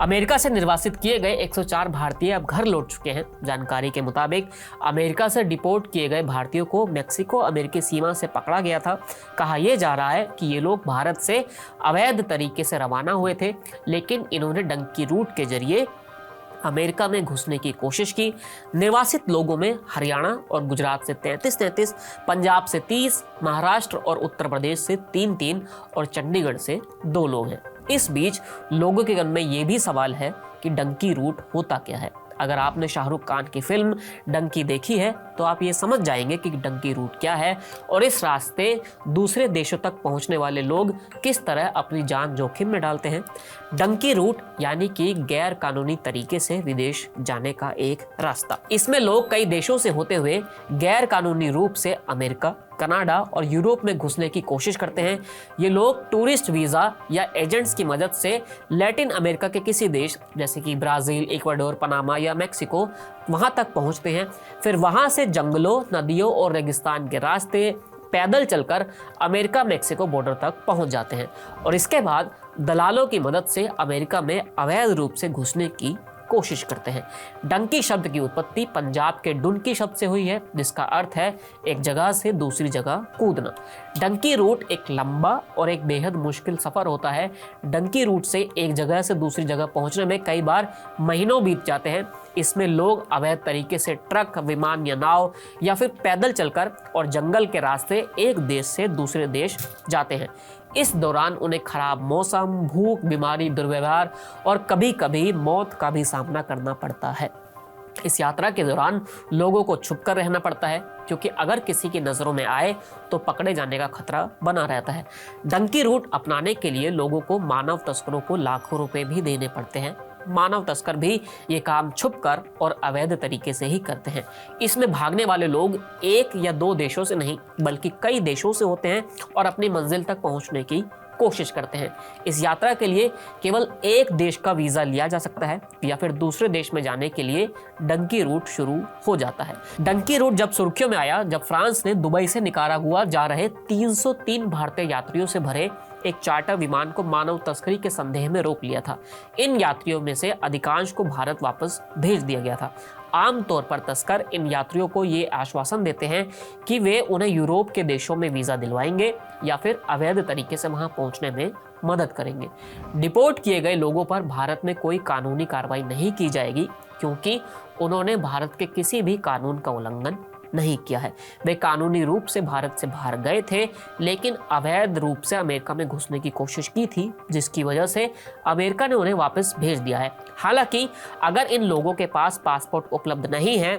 America से निर्वासित किए गए 104 भारतीय अब घर लौट चुके हैं। जानकारी के मुताबिक अमेरिका से डिपोर्ट किए गए भारतीयों को मेक्सिको अमेरिकी सीमा से पकड़ा गया था। कहा यह जा रहा है कि ये लोग भारत से अवैध तरीके से रवाना हुए थे, लेकिन इन्होंने डंकी रूट के जरिए अमेरिका में घुसने की कोशिश की। निर्वासित लोगों में हरियाणा और गुजरात से 33, पंजाब से 30, महाराष्ट्र और उत्तर प्रदेश से 3 और चंडीगढ़ से 2 लोग हैं। इस बीच लोगों के मन में ये भी सवाल है कि डंकी रूट होता क्या है। अगर आपने शाहरुख खान की फिल्म डंकी देखी है तो आप ये समझ जाएंगे कि डंकी रूट क्या है और इस रास्ते दूसरे देशों तक पहुंचने वाले लोग किस तरह अपनी जान जोखिम में डालते हैं। डंकी रूट यानी कि गैर कानूनी तरीके से विदेश जाने का एक रास्ता। इसमें लोग कई देशों से होते हुए गैर कानूनी रूप से अमेरिका, कनाडा और यूरोप में घुसने की कोशिश करते हैं। ये लोग टूरिस्ट वीज़ा या एजेंट्स की मदद से लैटिन अमेरिका के किसी देश जैसे कि ब्राज़ील, इक्वाडोर, पनामा या मैक्सिको वहां तक पहुंचते हैं। फिर वहां से जंगलों, नदियों और रेगिस्तान के रास्ते पैदल चलकर अमेरिका मैक्सिको बॉर्डर तक पहुंच जाते हैं और इसके बाद दलालों की मदद से अमेरिका में अवैध रूप से घुसने की कोशिश करते हैं। डंकी शब्द की उत्पत्ति पंजाब के डुनकी शब्द से हुई है, जिसका अर्थ है एक जगह से दूसरी जगह कूदना। डंकी रूट एक लंबा और एक बेहद मुश्किल सफर होता है। डंकी रूट से एक जगह से दूसरी जगह पहुंचने में कई बार महीनों बीत जाते हैं। इसमें लोग अवैध तरीके से ट्रक, विमान या नाव या फिर पैदल चलकर और जंगल के रास्ते एक देश से दूसरे देश जाते हैं। इस दौरान उन्हें खराब मौसम, भूख, बीमारी, दुर्व्यवहार और कभी कभी मौत का भी सामना करना पड़ता है। इस यात्रा के दौरान लोगों को छुपकर रहना पड़ता है, क्योंकि अगर किसी की नज़रों में आए तो पकड़े जाने का खतरा बना रहता है। डंकी रूट अपनाने के लिए लोगों को मानव तस्करों को लाखों रुपए भी देने पड़ते हैं। मानव तस्कर भी ये काम छुपकर और अवैध तरीके से ही करते हैं। इसमें भागने वाले लोग 1 या 2 देशों से नहीं बल्कि कई देशों से होते हैं और अपनी मंजिल तक पहुंचने की कोशिश करते हैं। इस यात्रा के लिए केवल एक देश का वीज़ा लिया जा सकता है या फिर दूसरे देश में जाने के लिए डंकी रूट शुरू हो जाता है। डंकी रूट जब सुर्खियों में आया जब फ्रांस ने दुबई से निकारागुआ जा रहे 303 भारतीय यात्रियों से भरे एक चार्टर विमान को मानव तस्करी के संदेह में रोक लिया था। इन यात्रियों में से अधिकांश को भारत वापस भेज दिया गया था। आमतौर पर तस्कर इन यात्रियों को ये आश्वासन देते हैं कि वे उन्हें यूरोप के देशों में वीज़ा दिलवाएंगे या फिर अवैध तरीके से वहां पहुंचने में मदद करेंगे। डिपोर्ट किए गए लोगों पर भारत में कोई कानूनी कार्रवाई नहीं की जाएगी, क्योंकि उन्होंने भारत के किसी भी कानून का उल्लंघन नहीं किया है। वे कानूनी रूप से भारत से बाहर गए थे, लेकिन अवैध रूप से अमेरिका में घुसने की कोशिश की थी, जिसकी वजह से अमेरिका ने उन्हें वापस भेज दिया है। हालांकि अगर इन लोगों के पास पासपोर्ट उपलब्ध नहीं है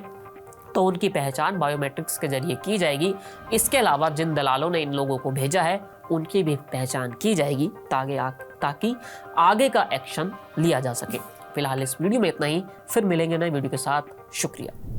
तो उनकी पहचान बायोमेट्रिक्स के जरिए की जाएगी। इसके अलावा जिन दलालों ने इन लोगों को भेजा है उनकी भी पहचान की जाएगी ताकि आगे का एक्शन लिया जा सके। फिलहाल इस वीडियो में इतना ही, फिर मिलेंगे नए वीडियो के साथ। शुक्रिया।